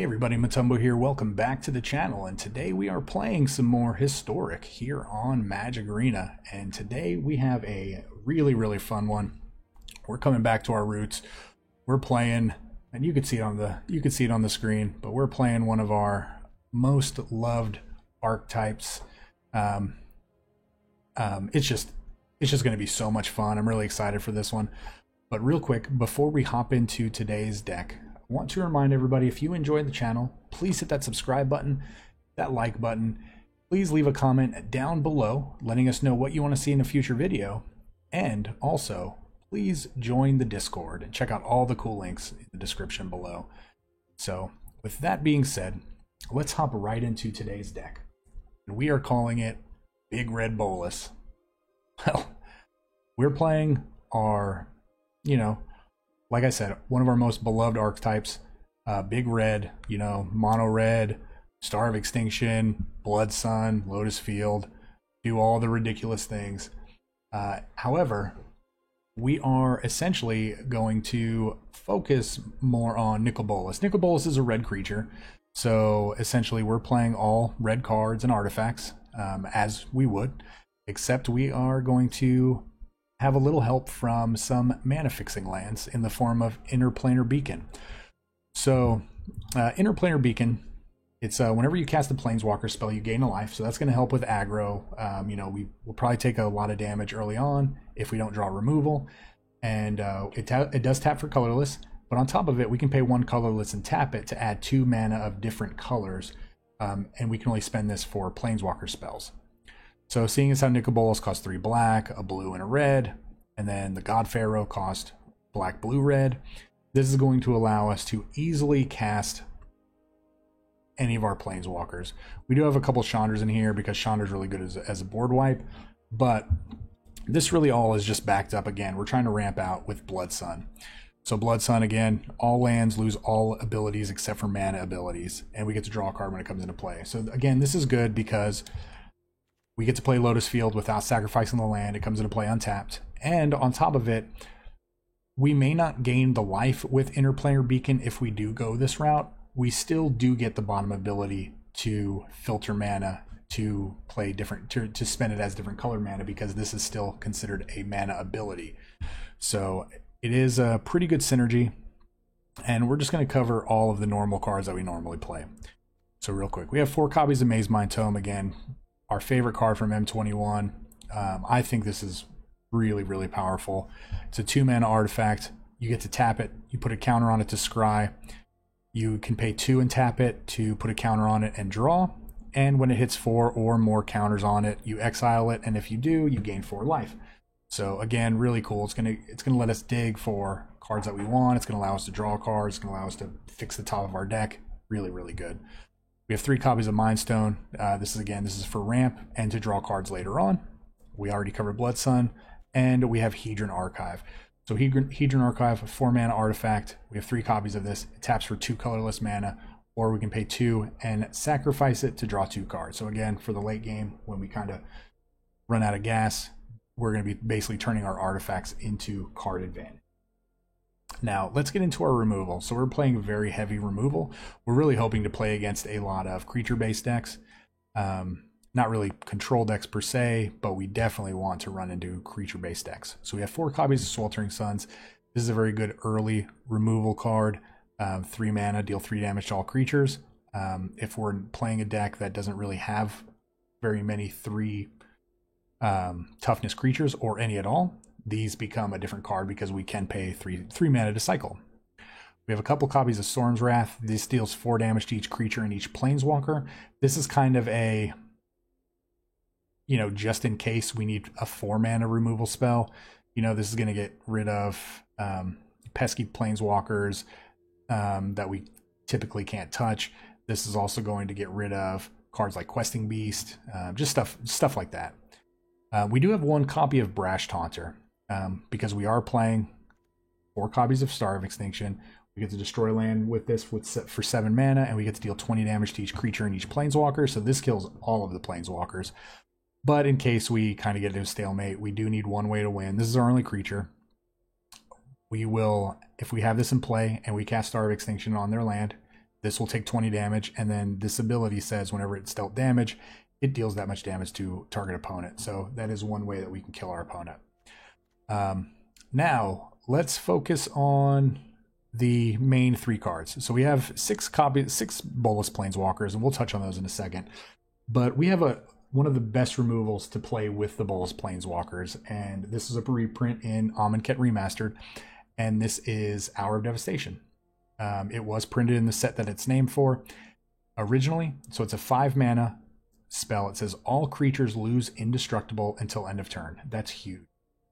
Hey everybody, Matumbo here. Welcome back to the channel, and today we are playing some more Historic here on Magic Arena. And today we have a really fun one. We're coming back to our roots. We're playing, and you can see it on the screen, but we're playing one of our most loved archetypes. It's just going to be so much fun. I'm really excited for this one. But real quick, before we hop into today's deck, I want to remind everybody, if you enjoyed the channel, please hit that subscribe button, that like button. Please leave a comment down below letting us know what you want to see in a future video. And also, please join the Discord and check out all the cool links in the description below. So, with that being said, let's hop right into today's deck. And we are calling it Big Red Bolas. Well, we're playing our, like I said, one of our most beloved archetypes, Big Red, Mono Red, Star of Extinction, Blood Sun, Lotus Field, do all the ridiculous things. However, we are essentially going to focus more on Nicol Bolas. Nicol Bolas is a red creature, so essentially we're playing all red cards and artifacts, as we would, except we are going to have a little help from some mana fixing lands in the form of Interplanar Beacon. So Interplanar Beacon, it's whenever you cast a Planeswalker spell, you gain a life, so that's going to help with aggro. We will probably take a lot of damage early on if we don't draw removal, and it does tap for colorless, but on top of it we can pay one colorless and tap it to add 2 mana of different colors, and we can only spend this for Planeswalker spells. So seeing as how Nicol Bolas costs 3 black, a blue, and a red, and then the God Pharaoh cost black, blue, red, this is going to allow us to easily cast any of our Planeswalkers. We do have a couple Chandras in here because Chandra's really good as a board wipe, but this really all is just backed up again. We're trying to ramp out with Blood Sun. So Blood Sun, again, all lands lose all abilities except for mana abilities, and we get to draw a card when it comes into play. So again, this is good because we get to play Lotus Field without sacrificing the land. It comes into play untapped. And on top of it, we may not gain the life with Interplanar Beacon if we do go this route. We still do get the bottom ability to filter mana, to play different, to spend it as different color mana, because this is still considered a mana ability. So it is a pretty good synergy. And we're just going to cover all of the normal cards that we normally play. So real quick, we have 4 copies of Mazemind Tome. Again, our favorite card from M21. I think this is really powerful. It's a 2 mana artifact. You get to tap it, you put a counter on it to scry. You can pay 2 and tap it to put a counter on it and draw. And when it hits 4 or more counters on it, you exile it, and if you do, you gain 4 life. So again, really cool. It's gonna let us dig for cards that we want. It's gonna allow us to draw cards. It's gonna allow us to fix the top of our deck. Really good. We have 3 copies of Mind Stone. This is for ramp and to draw cards later on. We already covered Blood Sun, and we have Hedron Archive. So Hedron Archive, a 4 mana artifact. We have 3 copies of this. It taps for 2 colorless mana, or we can pay 2 and sacrifice it to draw 2 cards. So again, for the late game, when we kind of run out of gas, we're going to be basically turning our artifacts into card advantage. Now, let's get into our removal. So we're playing very heavy removal. We're really hoping to play against a lot of creature-based decks. Not really control decks per se, but we definitely want to run into creature-based decks. So we have 4 copies of Sweltering Suns. This is a very good early removal card. 3 mana, deal 3 damage to all creatures. If we're playing a deck that doesn't really have very many 3 toughness creatures, or any at all, these become a different card because we can pay 3 mana to cycle. We have a couple copies of Storm's Wrath. This deals 4 damage to each creature and each Planeswalker. This is kind of a, just in case we need a 4 mana removal spell. This is going to get rid of pesky Planeswalkers that we typically can't touch. This is also going to get rid of cards like Questing Beast, just stuff like that. We do have 1 copy of Brash Taunter. Because we are playing 4 copies of Star of Extinction. We get to destroy land with this for 7 mana, and we get to deal 20 damage to each creature and each Planeswalker, so this kills all of the Planeswalkers. But in case we kind of get into a stalemate, we do need 1 way to win. This is our only creature. We will, if we have this in play and we cast Star of Extinction on their land, this will take 20 damage, and then this ability says whenever it's dealt damage, it deals that much damage to target opponent. So that is one way that we can kill our opponent. Now let's focus on the main 3 cards. So we have 6 Bolas Planeswalkers, and we'll touch on those in a second. But we have one of the best removals to play with the Bolas Planeswalkers, and this is a reprint in Amonkhet Remastered, and this is Hour of Devastation. It was printed in the set that it's named for originally, so it's a 5 mana spell. It says all creatures lose indestructible until end of turn. That's huge.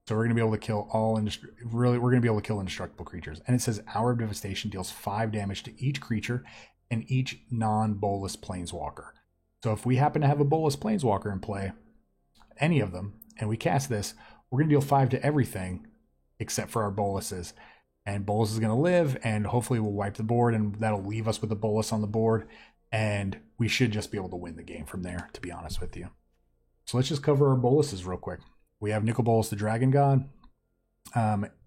So we're going to be able to kill we're going to be able to kill indestructible creatures. And it says Hour of Devastation deals 5 damage to each creature and each non-Bolas Planeswalker. So if we happen to have a Bolas Planeswalker in play, any of them, and we cast this, we're going to deal 5 to everything except for our Bolases. And Bolas is going to live, and hopefully we'll wipe the board, and that'll leave us with the Bolas on the board. And we should just be able to win the game from there, to be honest with you. So let's just cover our Bolases real quick. We have Nicol Bolas, the Dragon God.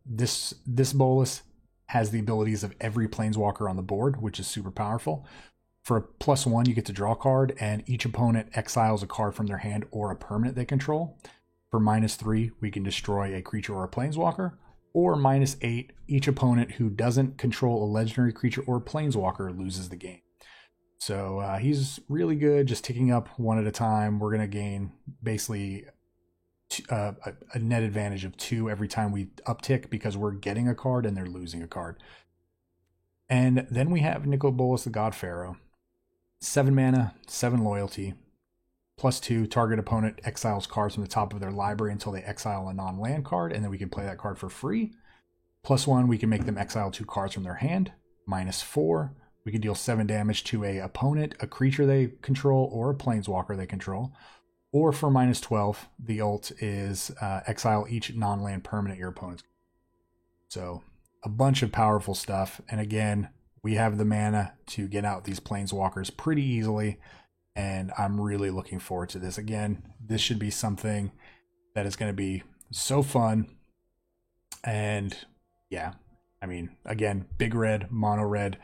This Bolas has the abilities of every Planeswalker on the board, which is super powerful. For a +1, you get to draw a card, and each opponent exiles a card from their hand or a permanent they control. For -3, we can destroy a creature or a Planeswalker. Or -8, each opponent who doesn't control a legendary creature or Planeswalker loses the game. So he's really good, just ticking up one at a time. We're going to gain basically a net advantage of 2 every time we uptick, because we're getting a card and they're losing a card. And then we have Nicol Bolas, the God Pharaoh. 7 mana, 7 loyalty. +2, target opponent exiles cards from the top of their library until they exile a non-land card, and then we can play that card for free. +1, we can make them exile 2 cards from their hand. -4, we can deal 7 damage to a opponent, a creature they control, or a Planeswalker they control. Or for -12, the ult is exile each non-land permanent your opponent's. So a bunch of powerful stuff. And again, we have the mana to get out these Planeswalkers pretty easily. And I'm really looking forward to this. Again, this should be something that is going to be so fun. And yeah, I mean, again, big red, mono red,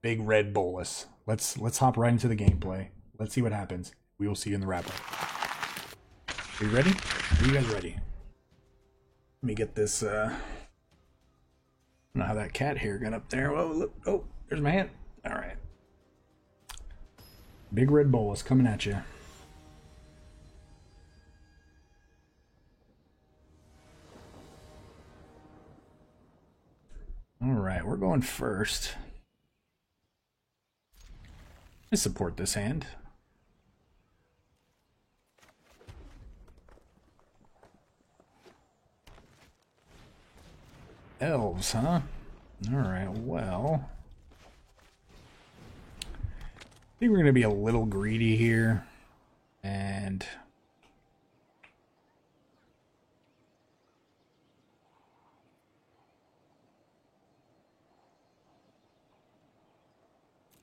big red Bolas. Let's hop right into the gameplay. Let's see what happens. We will see you in the wrap-up. Are you ready? Are you guys ready? Let me get this. I don't know how that cat hair got up there. Oh, look. Oh, there's my hand. All right. Big red Bolas coming at you. All right, we're going first. I support this hand. Elves, huh? All right, well, I think we're going to be a little greedy here, and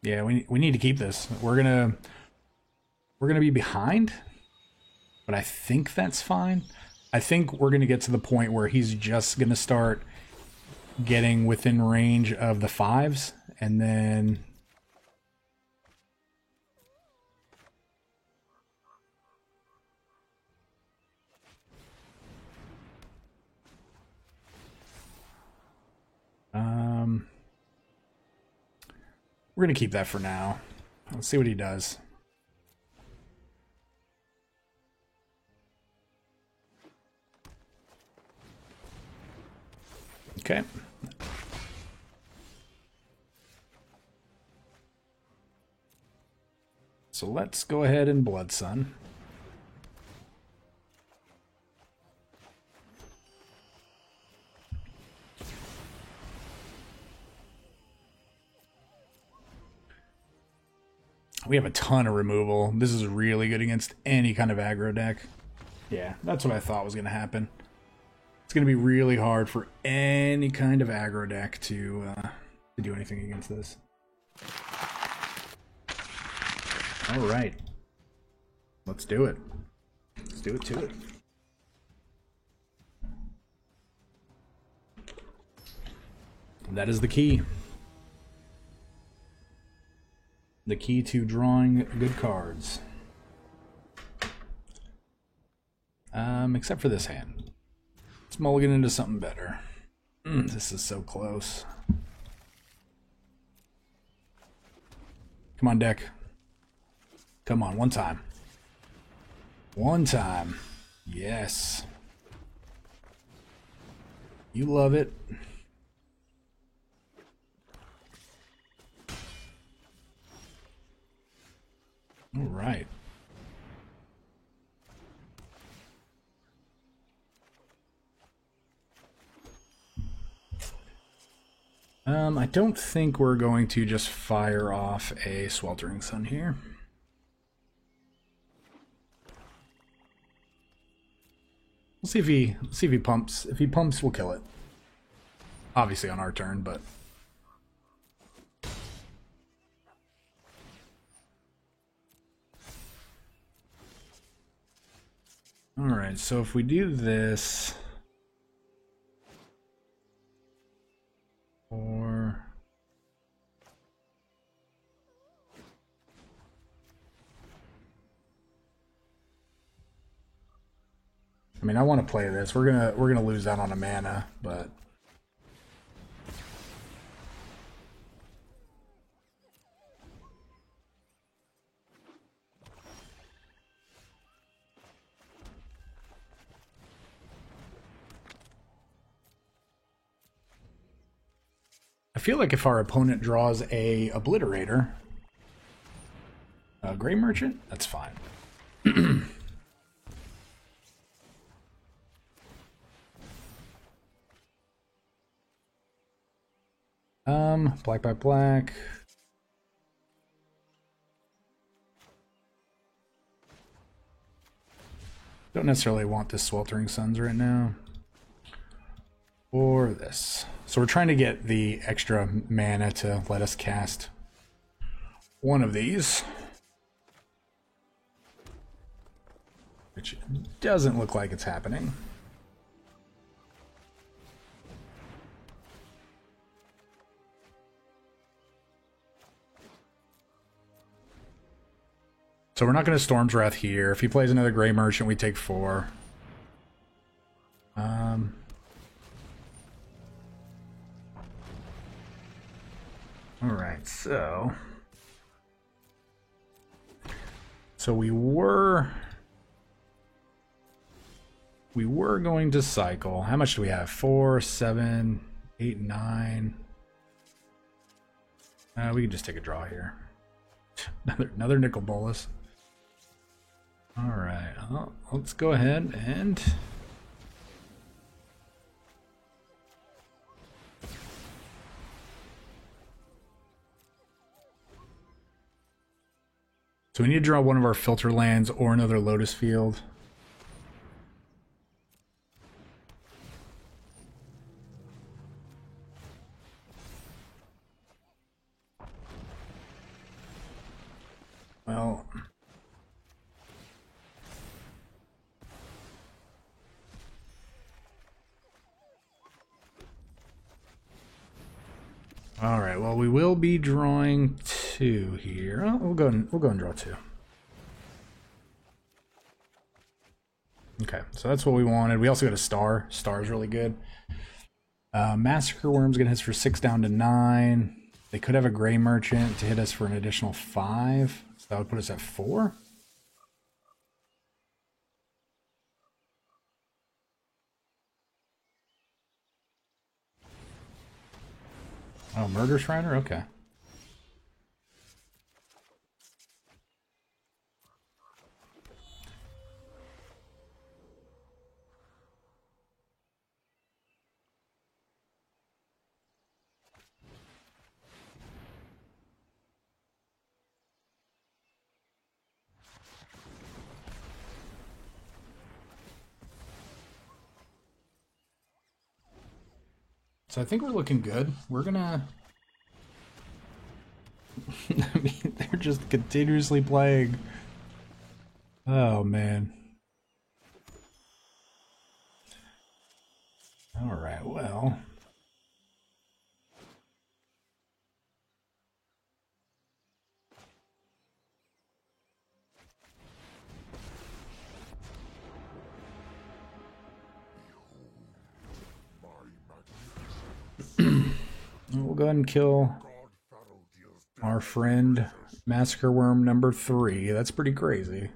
yeah, we need to keep this. We're gonna be behind, but I think that's fine. I think we're gonna get to the point where he's just gonna start getting within range of the 5s, and then we're gonna keep that for now. Let's see what he does. Okay. So let's go ahead and Blood Sun. We have a ton of removal. This is really good against any kind of aggro deck. Yeah, that's what I thought was going to happen. It's going to be really hard for any kind of aggro deck to do anything against this. All right. Let's do it. Let's do it to it. That is the key. The key to drawing good cards. Except for this hand. Let's mulligan into something better. This is so close. Come on, deck. Come on, one time. One time. Yes. You love it. All right. I don't think we're going to just fire off a Sweltering Sun here. We'll see if he pumps. If he pumps, we'll kill it. Obviously on our turn, but all right. So if we do this, or I mean, I want to play this. We're gonna lose out on a mana, but I feel like if our opponent draws a Obliterator, a Grey Merchant, that's fine. Black by black. Don't necessarily want this Sweltering Suns right now. Or this. So we're trying to get the extra mana to let us cast one of these. Which doesn't look like it's happening. So we're not going to Storm's Wrath here. If he plays another Grey Merchant, we take 4. Alright, so we were going to cycle. How much do we have? 4, 7, 8, 9. We can just take a draw here. Another Nicol Bolas. Alright, well, let's go ahead and so we need to draw one of our filter lands or another Lotus Field. Well, all right. Well, we will be drawing 2 here. Oh, we'll go and draw 2. Okay, so that's what we wanted. We also got a star. Star is really good. Massacre Worm's gonna hit us for 6 down to 9. They could have a Grey Merchant to hit us for an additional 5. So that would put us at 4. Oh, Murder Shriner? Okay. So I think we're looking good. We're gonna... I mean, they're just continuously playing. Oh, man. Alright, well... go ahead and kill our friend Massacre Worm number 3. That's pretty crazy.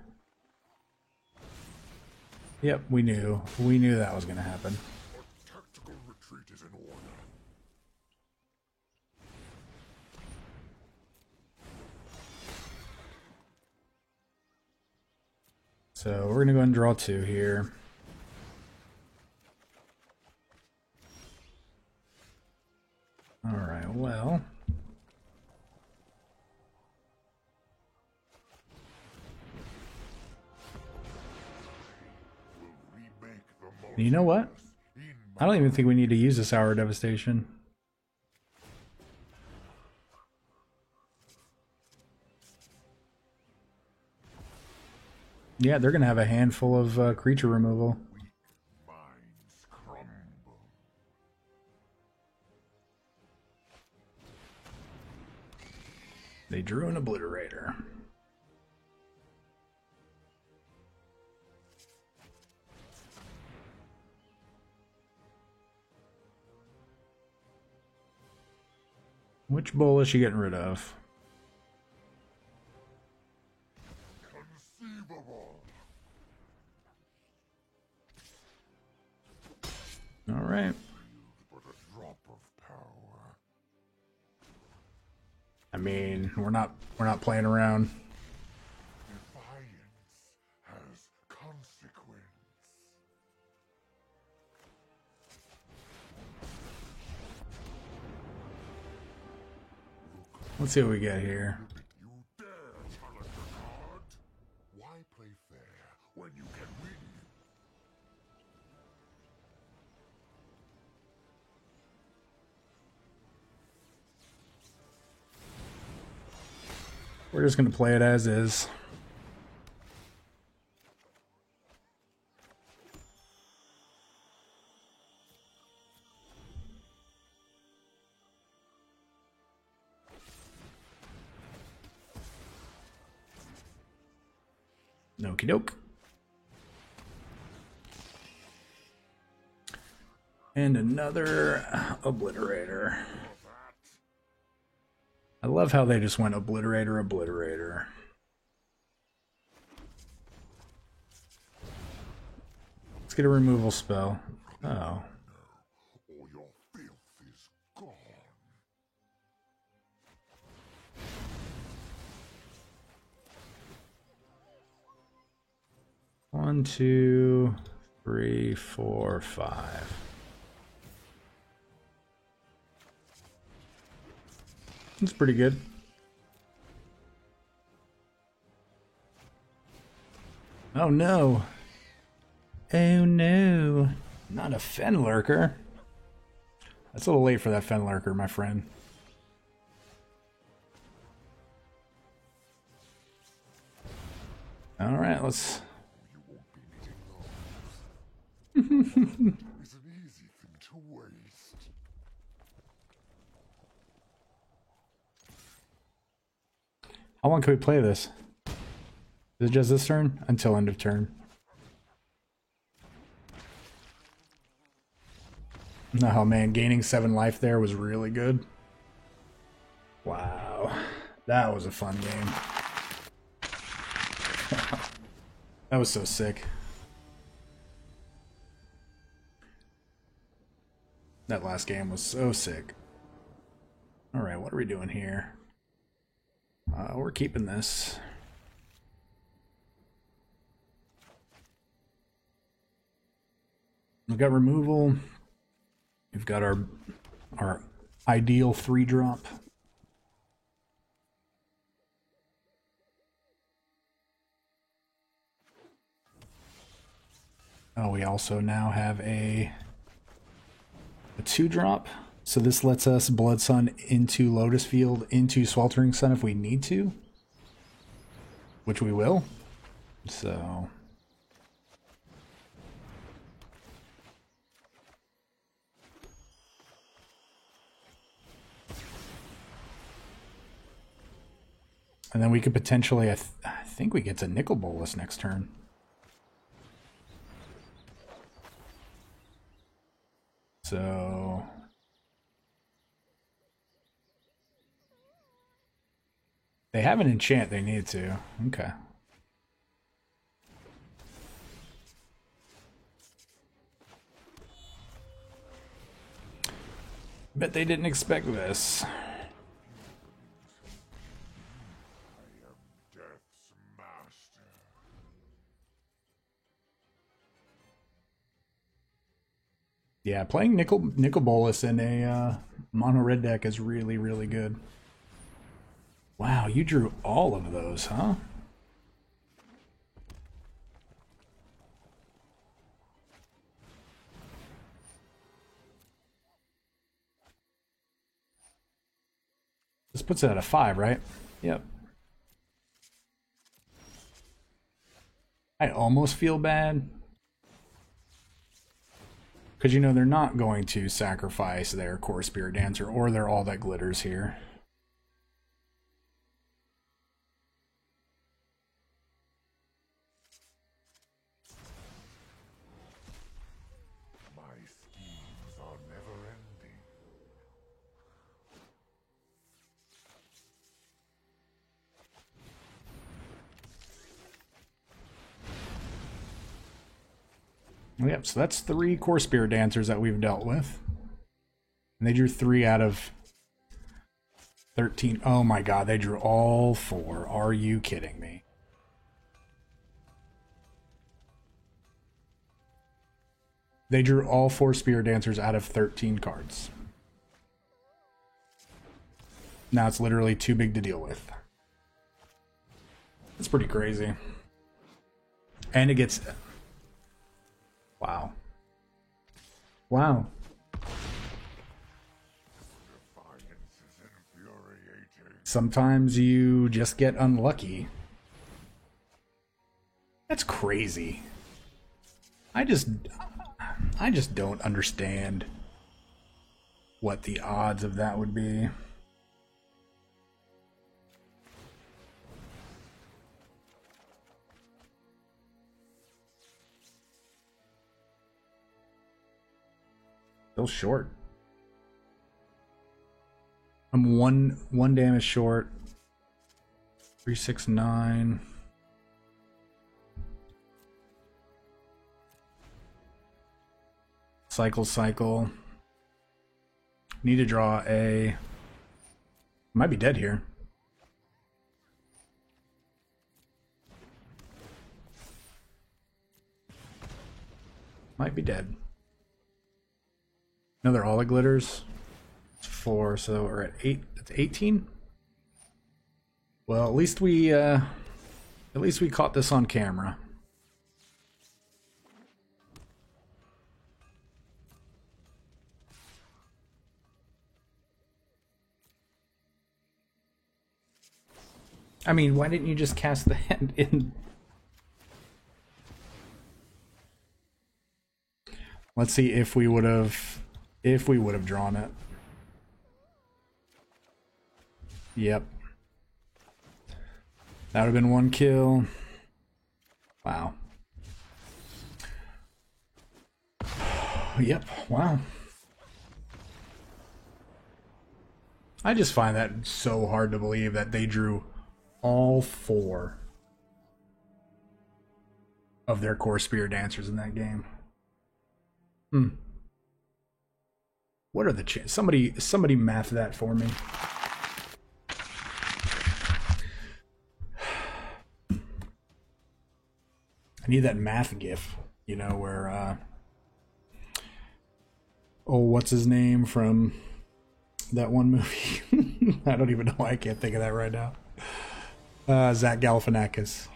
Yep, we knew that was going to happen. Tactical retreat is in order. So we're going to go ahead and draw 2 here. Alright, well. You know what? I don't even think we need to use this Hour of Devastation. Yeah, they're going to have a handful of creature removal. They drew an Obliterator. Which bull is she getting rid of? Conceivable. All right. But a drop of power. I mean, we're not playing around. Defiance has consequence. Let's see what we get here. You dare challenge the card? Why play fair when you can win? We're just going to play it as is. Okie doke. And another Obliterator. I love how they just went Obliterator, Obliterator. Let's get a removal spell. Oh. Or your filth is gone. One, two, three, four, five. That's pretty good. Oh no. Oh no. Not a Fenlurker. That's a little late for that Fenlurker, my friend. Alright, let's... You won't be needing those. It's an easy thing to waste. How long can we play this? Is it just this turn? Until end of turn. Oh man, gaining 7 life there was really good. Wow. That was a fun game. That was so sick. That last game was so sick. Alright, what are we doing here? We're keeping this. We've got removal. We've got our ideal 3-drop. Oh, we also now have a 2-drop. So this lets us Blood Sun into Lotus Field, into Sweltering Sun if we need to. Which we will. So... And then we could potentially, I think we get to Nicol Bolas next turn. So... They have an enchant they need to. Okay. Bet they didn't expect this. Yeah, playing Nicol Bolas in a mono red deck is really, really good. Wow, you drew all of those, huh? This puts it at a 5, right? Yep. I almost feel bad. Because, you know, they're not going to sacrifice their Core Spirit Dancer or their All That Glitters here. My schemes are never ending. Yep, so that's 3 Core Spirit Dancers that we've dealt with. And they drew 3 out of 13. Oh my god, they drew all 4. Are you kidding me? They drew all 4 Spirit Dancers out of 13 cards. Now it's literally too big to deal with. It's pretty crazy. And it gets... Wow. Wow. Sometimes you just get unlucky. That's crazy. I just don't understand what the odds of that would be. Still short. I'm one damage short. 369. Cycle. Need to draw a... Might be dead here. Might be dead. Another All the Glitters. It's 4, so we're at 8. That's 18. Well, at least we caught this on camera. I mean, why didn't you just cast the hand in? Let's see if we would have drawn it. Yep. That would have been 1 kill. Wow. Yep, wow. I just find that so hard to believe that they drew all 4 of their Core Spirit Dancers in that game. What are the chances? Somebody math that for me. I need that math gif, you know, where oh, what's his name from that one movie? I don't even know why I can't think of that right now. Zach Galifianakis,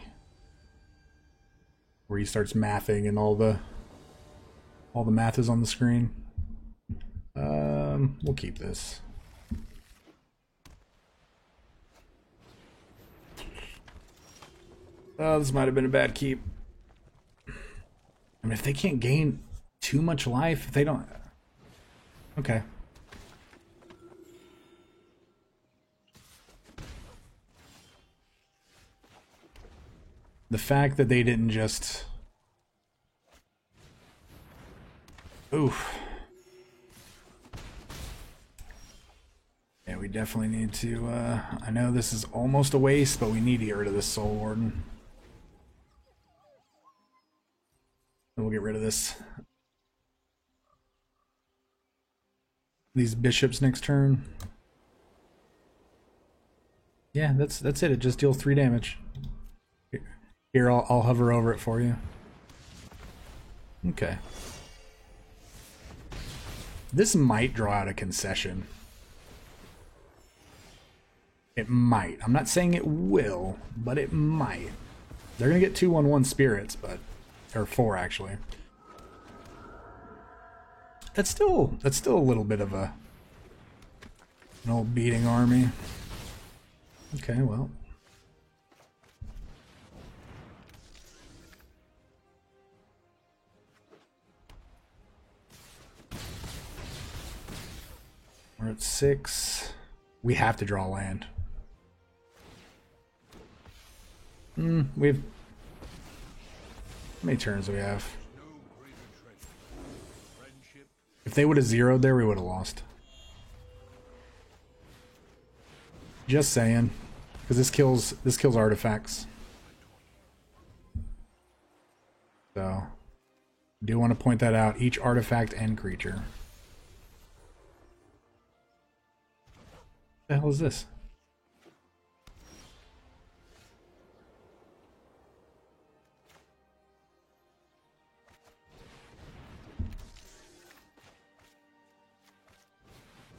where he starts mathing and all the math is on the screen. We'll keep this. This might have been a bad keep. I mean, if they can't gain too much life, if they don't... Okay. The fact that they didn't just... Oof. Yeah, we definitely need to, I know this is almost a waste, but we need to get rid of this Soul Warden. And we'll get rid of these bishops next turn. Yeah, that's it. It just deals 3 damage. Here, I'll hover over it for you. Okay. This might draw out a concession. It might. I'm not saying it will, but it might. They're gonna get 2/1/1 spirits, but or 4 actually. That's still a little bit of an old beating army. Okay, well. We're at 6. We have to draw land. We've... How many turns do we have? If they would have zeroed there, we would have lost. Just saying. Because this kills artifacts. So, do want to point that out. Each artifact and creature. What the hell is this?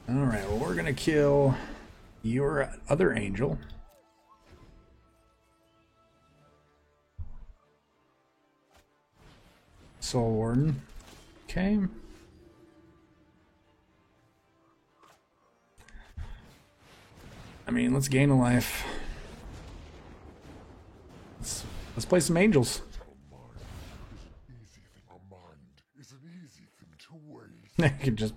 Alright, well, we're gonna kill your other angel. Soul Warden. Okay. I mean, let's gain a life. Let's play some angels. A mind is an easy thing to waste. I can just...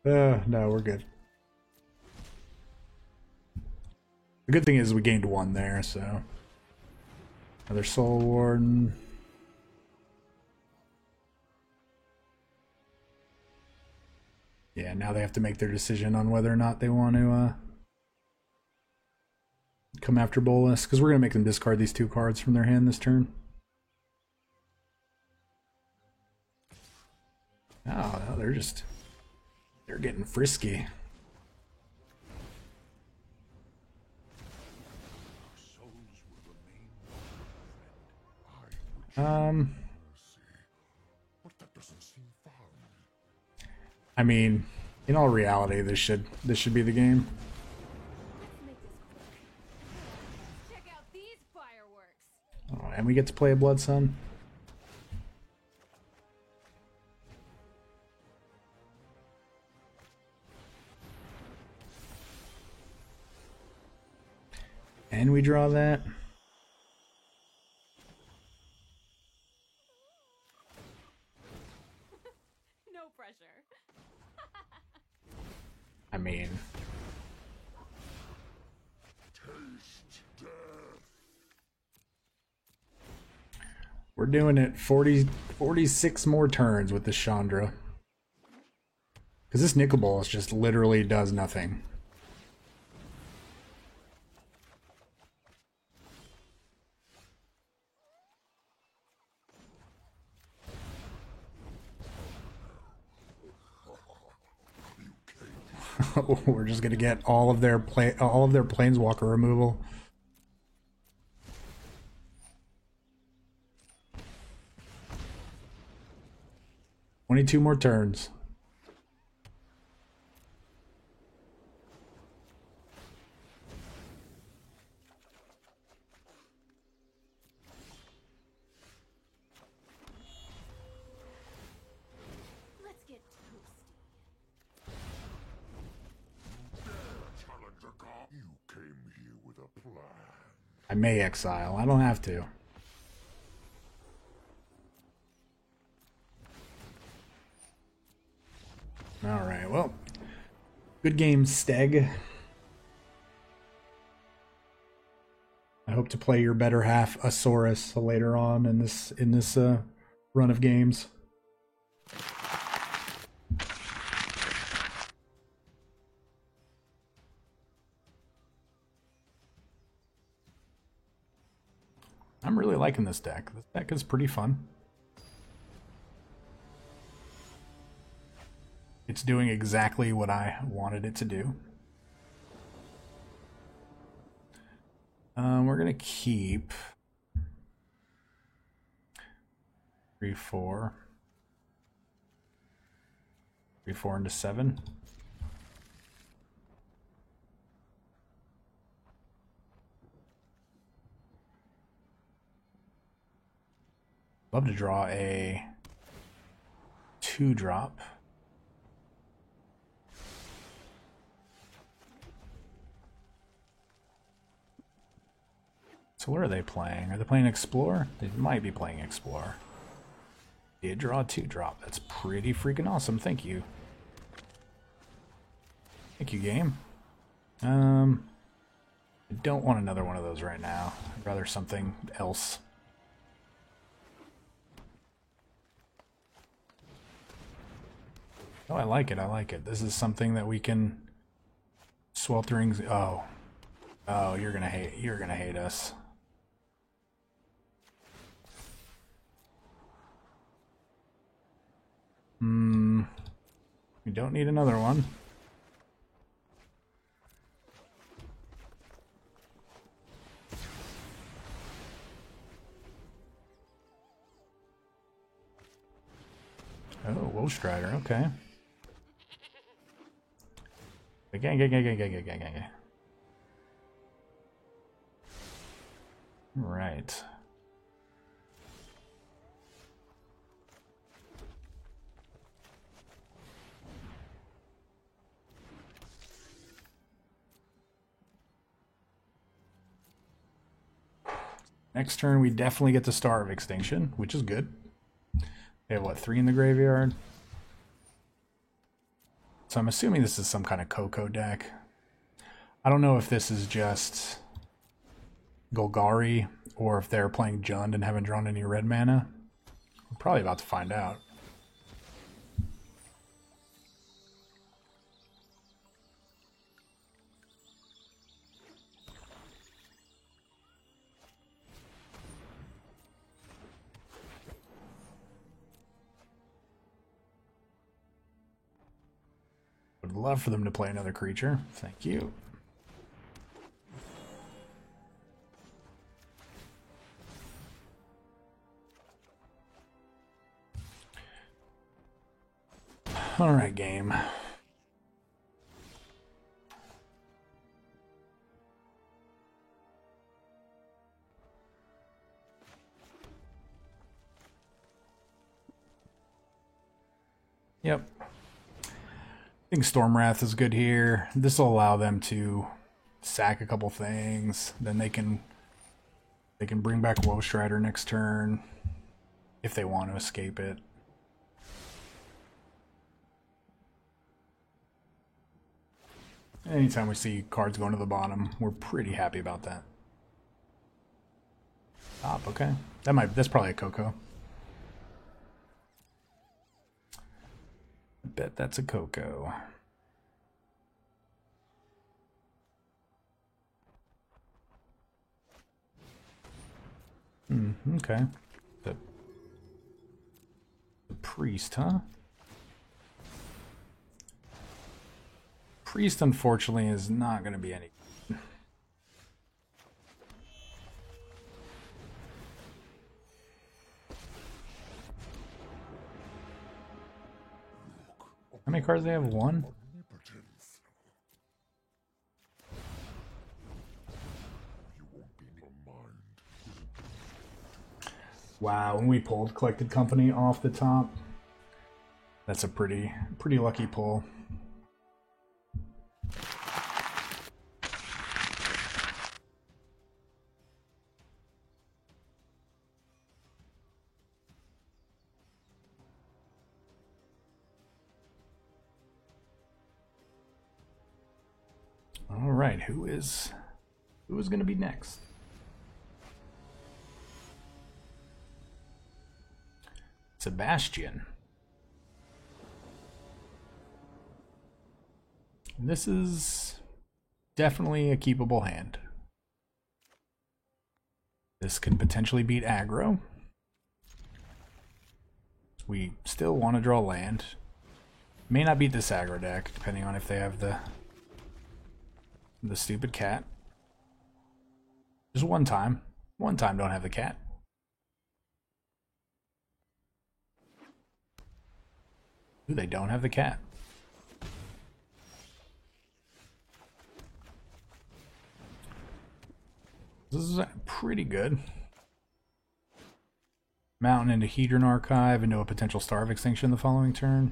no, we're good. The good thing is we gained 1 there, so... Another Soul Warden. Yeah, now they have to make their decision on whether or not they want to come after Bolas, because we're going to make them discard these 2 cards from their hand this turn. Oh, no, they're getting frisky. I mean, in all reality, this should be the game. Check out these fireworks. Oh, and we get to play a Blood Sun. And we draw that. No pressure. I mean... We're doing it 46 more turns with this Chandra. Because this Nicol Bolas just literally does nothing. We're just gonna get all of their planeswalker removal. $22 more turns. Let's get toasty. You came here with a plan. I may exile. I don't have to. Alright, well. Good game, Steg. I hope to play your better half, Asaurus, later on in this run of games. I'm really liking this deck. This deck is pretty fun. It's doing exactly what I wanted it to do. We're gonna keep 3, 4. 3, 4 into 7. Love to draw a 2-drop. So what are they playing? Are they playing Explore? They might be playing Explore. Did draw a 2-drop. That's pretty freaking awesome. Thank you. Thank you, game. I don't want another one of those right now. I'd rather something else. Oh, I like it. I like it. This is something that we can... Sweltering... Oh. Oh, you're gonna hate... You're gonna hate us. We don't need another one. Oh, Wolfstrider, okay. Gang. Right. Next turn, we definitely get the Star of Extinction, which is good. They have, what, 3 in the graveyard? So I'm assuming this is some kind of Coco deck. I don't know if this is just Golgari, or if they're playing Jund and haven't drawn any red mana. We're probably about to find out. Would love for them to play another creature. Thank you. All right, game. Yep. I think Stormwrath is good here. This will allow them to sack a couple things. Then they can bring back Wolfstrider next turn if they want to escape it. Anytime we see cards going to the bottom, we're pretty happy about that. Top, okay. That's probably a Coco. I bet that's a Coco. Okay. The priest, huh? Priest, unfortunately, is not going to be any. How many cards do they have? 1? Wow, when we pulled Collected Company off the top, that's a pretty lucky pull. All right, who is going to be next? Sebastian. This is definitely a keepable hand. This can potentially beat aggro. We still want to draw land. May not beat this aggro deck, depending on if they have the stupid cat. Just one time. One time don't have the cat. Ooh, they don't have the cat. This is pretty good. Mountain into Hedron Archive into a potential Star of Extinction the following turn.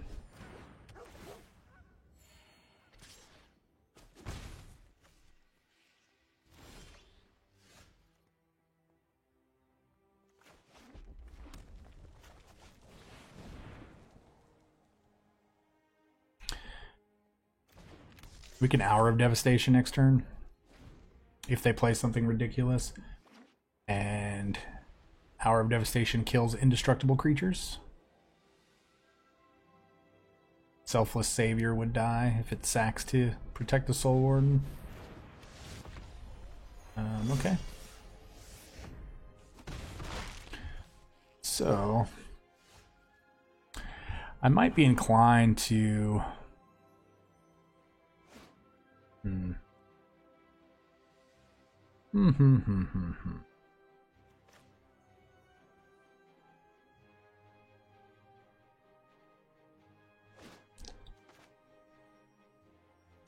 We can Hour of Devastation next turn if they play something ridiculous. And Hour of Devastation kills indestructible creatures. Selfless Savior would die if it sacks to protect the Soul Warden. Okay. So I might be inclined to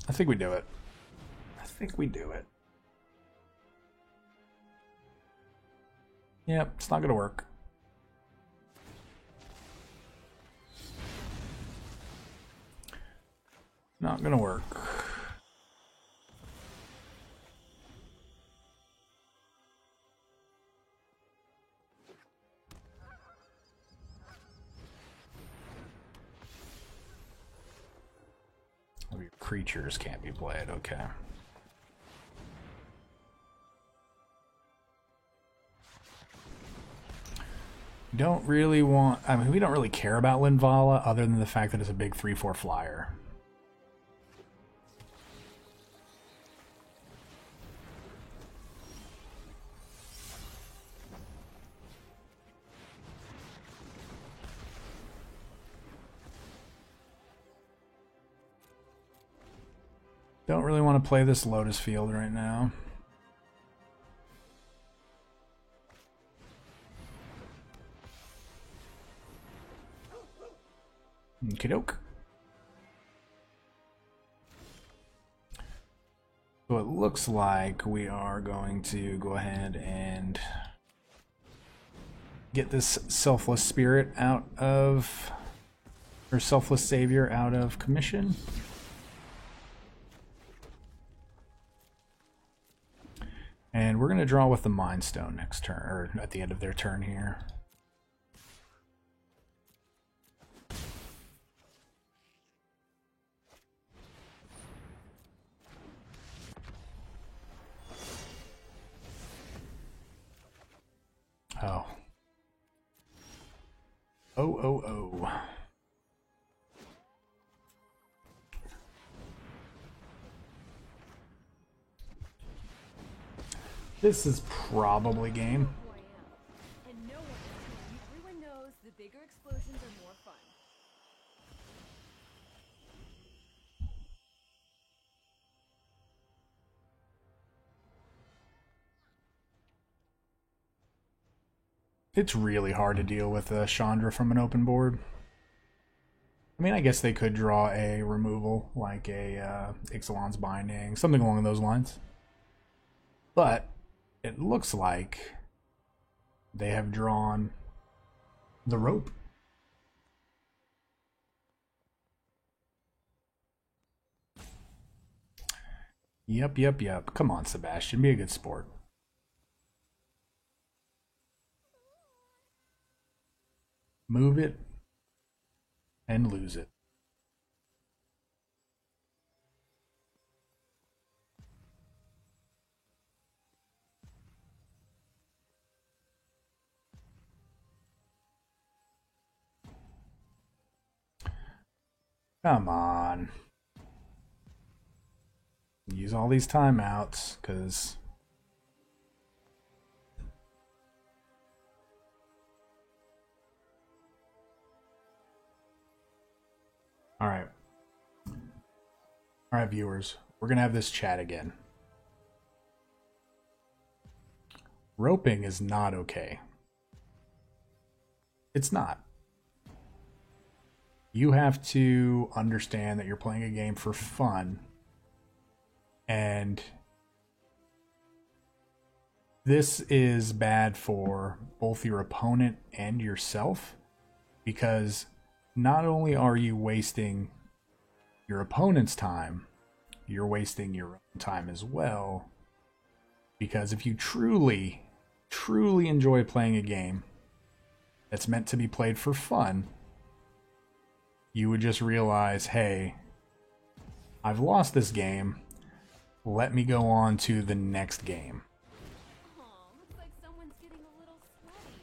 I think we do it. I think we do it. Yep, it's not gonna work. Not gonna work. Oh, your creatures can't be played, okay. Don't really want, I mean, we don't really care about Linvala other than the fact that it's a big 3/4 flyer. Don't really want to play this Lotus Field right now. Okey-doke. So it looks like we are going to go ahead and get this Selfless Spirit out of, or Selfless Savior out of commission. And we're going to draw with the Mind Stone next turn, or at the end of their turn here. Oh. Oh. This is probably game. Who I am. And no one is kidding. Everyone knows the bigger explosions are more fun. It's really hard to deal with Chandra from an open board. I mean, I guess they could draw a removal, like a Ixalan's Binding, something along those lines. But it looks like they have drawn the rope. Yep. Come on, Sebastian, be a good sport. Move it and lose it. Come on. Use all these timeouts, because All right. All right, viewers. We're going to have this chat again. Roping is not okay. It's not. You have to understand that you're playing a game for fun. And this is bad for both your opponent and yourself, because not only are you wasting your opponent's time, you're wasting your own time as well. Because if you truly enjoy playing a game that's meant to be played for fun, you would just realize, hey, I've lost this game. Let me go on to the next game. Aw, looks like someone's getting a little sweaty.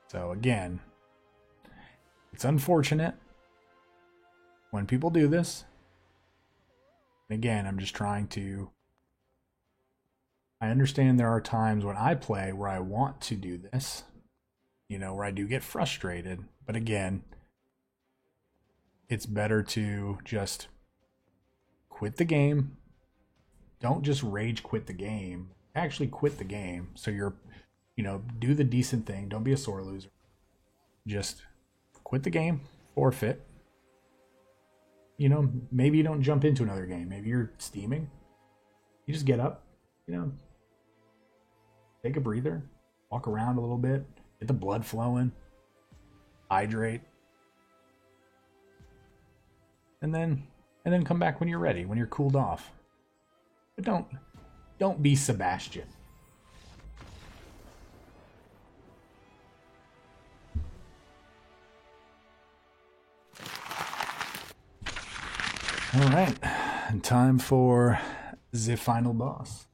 So again, it's unfortunate when people do this. And again, I'm just trying to... I understand there are times when I play where I want to do this, you know, where I do get frustrated. But again, it's better to just quit the game. Don't just rage quit the game. Actually quit the game. So you're, you know, do the decent thing. Don't be a sore loser. Just quit the game, forfeit. You know, maybe you don't jump into another game. Maybe you're steaming. You just get up, you know, take a breather, walk around a little bit, get the blood flowing, hydrate, and then come back when you're ready, when you're cooled off. But don't be Sebastian. All right, and time for the final boss.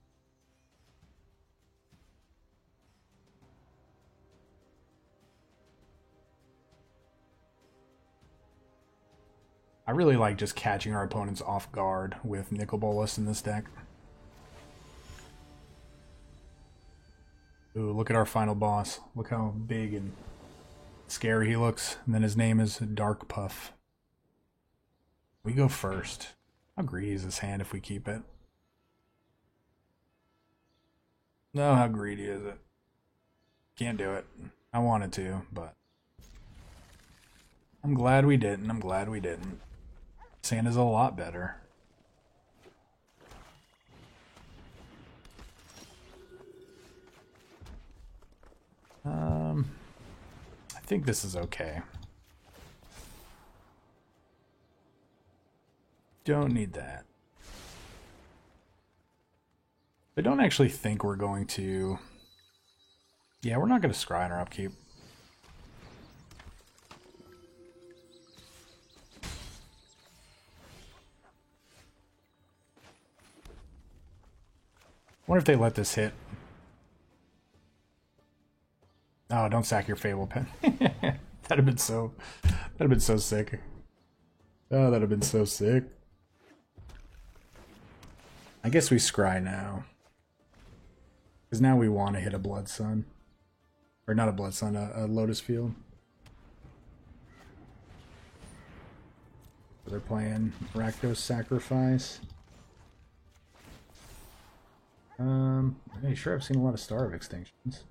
I really like just catching our opponents off guard with Nicol Bolas in this deck. Ooh, look at our final boss. Look how big and scary he looks. And then his name is Dark Puff. We go first. How greedy is this hand if we keep it? No, how greedy is it? Can't do it. I wanted to, but I'm glad we didn't. I'm glad we didn't. Sand is a lot better. I think this is okay. Don't need that. I don't actually think we're going to... Yeah, we're not going to scry in our upkeep. I wonder if they let this hit. Oh, don't sack your Fable Pen. That'd have been so sick. Oh, that'd have been so sick. I guess we scry now. Because now we want to hit a Blood Sun. Or not a Blood Sun, a Lotus Field. So they're playing Rakdos Sacrifice. Hey, sure, I've seen a lot of Star of Extinctions.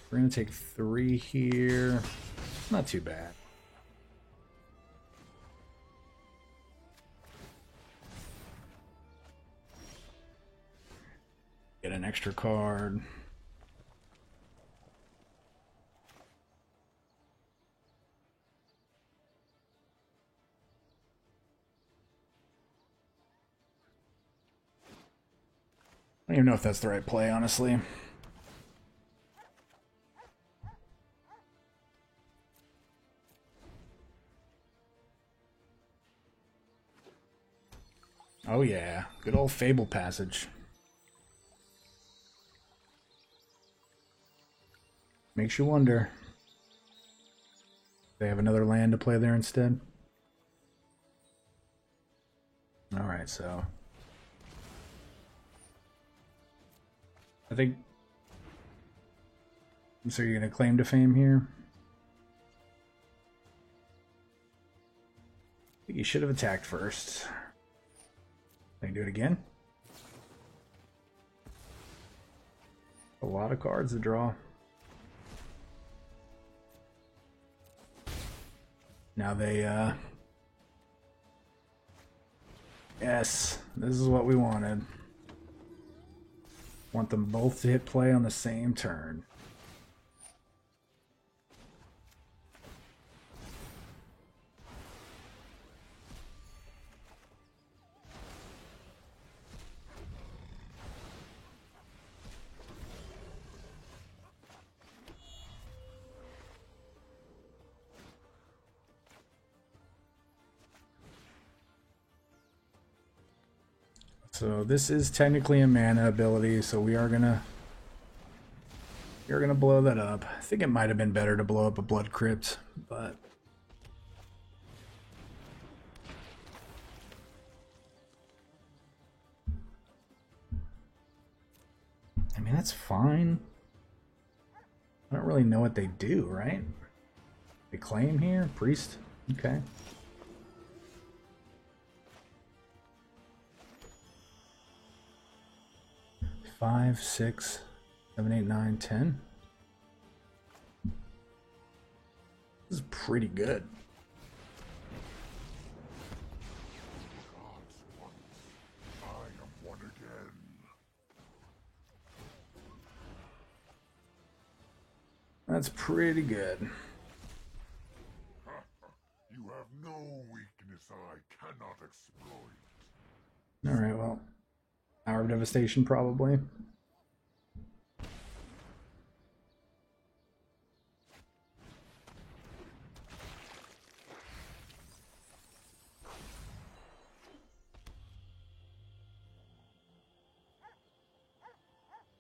We're gonna take 3 here. Not too bad. Get an extra card. I don't even know if that's the right play, honestly. Oh yeah, good old Fable Passage. Makes you wonder. They have another land to play there instead. Alright, so I think so. You're gonna claim to fame here? I think you should have attacked first. Can I do it again? A lot of cards to draw. Now they, yes, this is what we wanted. Want them both to hit play on the same turn. So this is technically a mana ability, so we're gonna blow that up. I think it might have been better to blow up a Blood Crypt, but I mean that's fine. I don't really know what they do, right? They claim here? Priest? Okay. Five, 6, 7, 8, 9, 10. This is pretty good. I am one again. That's pretty good. You have no weakness I cannot exploit. Alright, well. Hour of Devastation, probably. And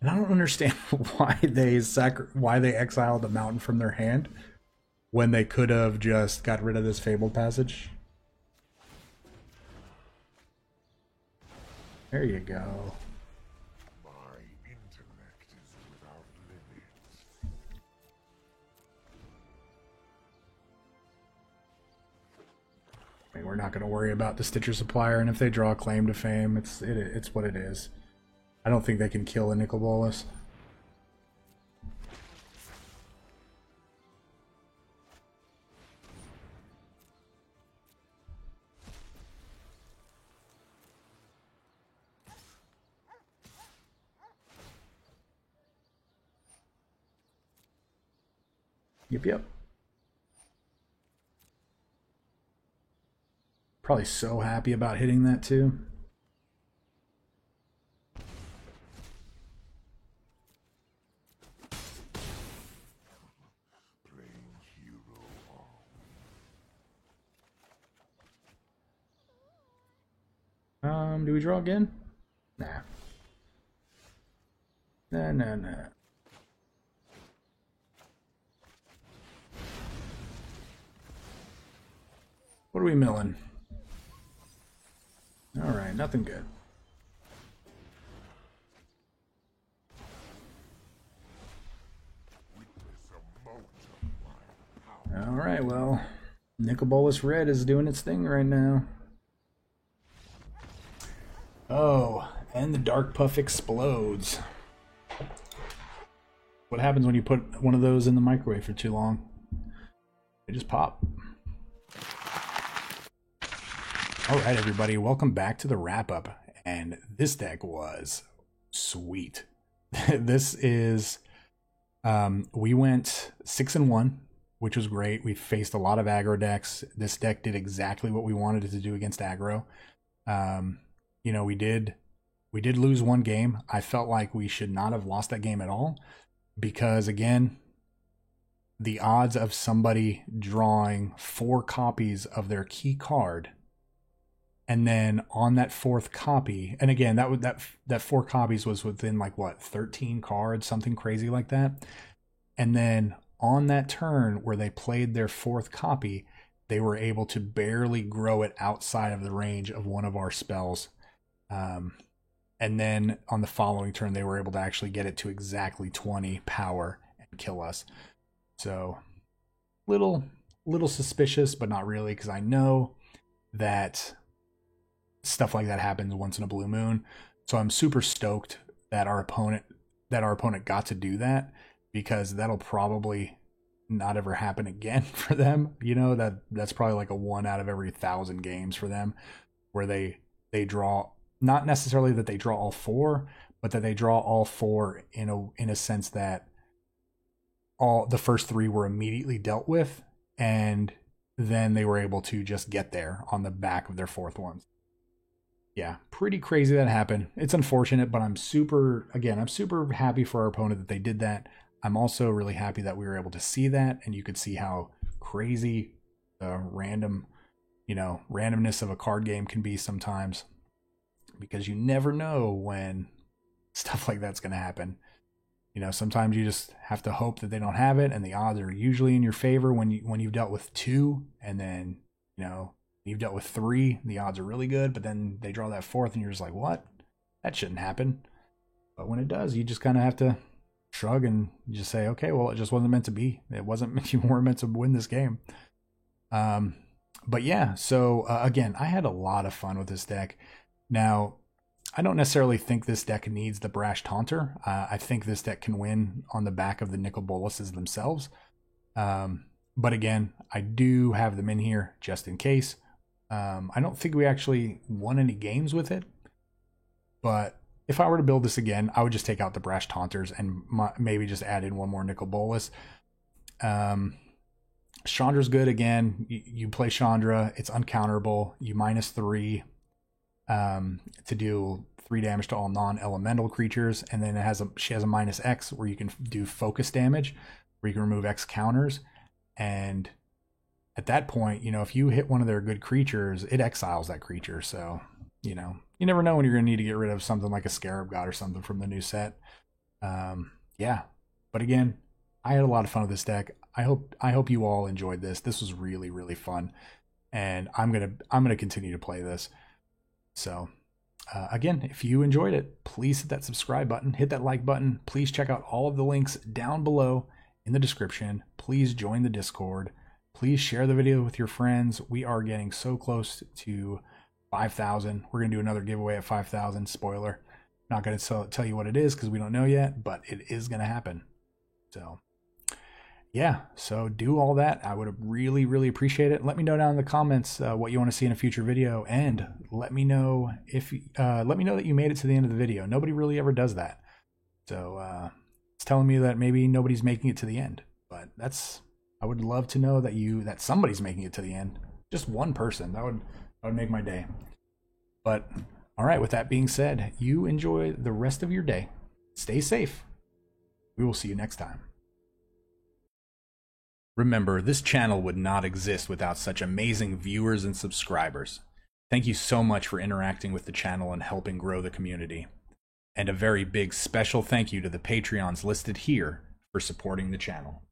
I don't understand why they exiled the mountain from their hand when they could have just got rid of this Fabled Passage. There you go. My intellect is without limits. I mean, we're not going to worry about the Stitcher Supplier, and if they draw a claim to fame, it's what it is. I don't think they can kill a Nicol Bolas. Yep. Probably so happy about hitting that too. Playing hero on. Do we draw again? Nah. Nah. What are we milling? Alright, nothing good. Alright, well, Nicol Bolas Red is doing its thing right now. Oh, and the Dark Puff explodes. What happens when you put one of those in the microwave for too long? They just pop. Alright everybody, welcome back to the wrap-up, and this deck was sweet. This is, we went 6-1, which was great. We faced a lot of aggro decks. This deck did exactly what we wanted it to do against aggro. You know, we did lose one game. I felt like we should not have lost that game at all, because again, the odds of somebody drawing 4 copies of their key card And then on that fourth copy, and again, that 4 copies was within like what, 13 cards, something crazy like that. And then on that turn where they played their 4th copy, they were able to barely grow it outside of the range of one of our spells. And then on the following turn, they were able to actually get it to exactly 20 power and kill us. So little suspicious, but not really, because I know that stuff like that happens once in a blue moon. So I'm super stoked that our opponent got to do that, because that'll probably not ever happen again for them. You know, that's probably like a 1 out of every 1,000 games for them, where they draw, not necessarily that they draw all 4, but that they draw all 4 in a sense that all the first 3 were immediately dealt with, and then they were able to just get there on the back of their 4th ones. Yeah, pretty crazy that happened. It's unfortunate, but I'm super happy for our opponent that they did that. I'm also really happy that we were able to see that, and you could see how crazy the randomness of a card game can be sometimes, because you never know when stuff like that's going to happen. You know, sometimes you just have to hope that they don't have it, and the odds are usually in your favor when you've dealt with 2, and then, you know, you've dealt with 3, the odds are really good, but then they draw that 4th and you're just like, what? That shouldn't happen. But when it does, you just kind of have to shrug and just say, okay, well, it just wasn't meant to be. It wasn't, you weren't meant to win this game. But yeah, so again, I had a lot of fun with this deck. Now, I don't necessarily think this deck needs the Brash Taunter. I think this deck can win on the back of the Nicol Boluses themselves. But again, I do have them in here just in case. I don't think we actually won any games with it, but if I were to build this again, I would just take out the Brash Taunters and maybe just add in one more Nicol Bolas. Chandra's good again. You play Chandra, it's uncounterable. You -3 to do 3 damage to all non-elemental creatures, and then she has a -X where you can do focus damage, where you can remove X counters, and at that point, you know, if you hit one of their good creatures, it exiles that creature. So, you know, you never know when you're going to need to get rid of something like a Scarab God or something from the new set. Yeah, but again, I had a lot of fun with this deck. I hope you all enjoyed this. This was really, really fun, and I'm gonna continue to play this. So, again, if you enjoyed it, please hit that subscribe button, hit that like button. Please check out all of the links down below in the description. Please join the Discord. Please share the video with your friends. We are getting so close to 5,000. We're going to do another giveaway at 5,000. Spoiler. Not going to tell you what it is because we don't know yet, but it is going to happen. So, yeah. So do all that. I would really, really appreciate it. Let me know down in the comments what you want to see in a future video, and let me know that you made it to the end of the video. Nobody really ever does that. So it's telling me that maybe nobody's making it to the end, but I would love to know that somebody's making it to the end. Just one person. That would make my day. But all right, with that being said, you enjoy the rest of your day. Stay safe. We will see you next time. Remember, this channel would not exist without such amazing viewers and subscribers. Thank you so much for interacting with the channel and helping grow the community. And a very big special thank you to the Patreons listed here for supporting the channel.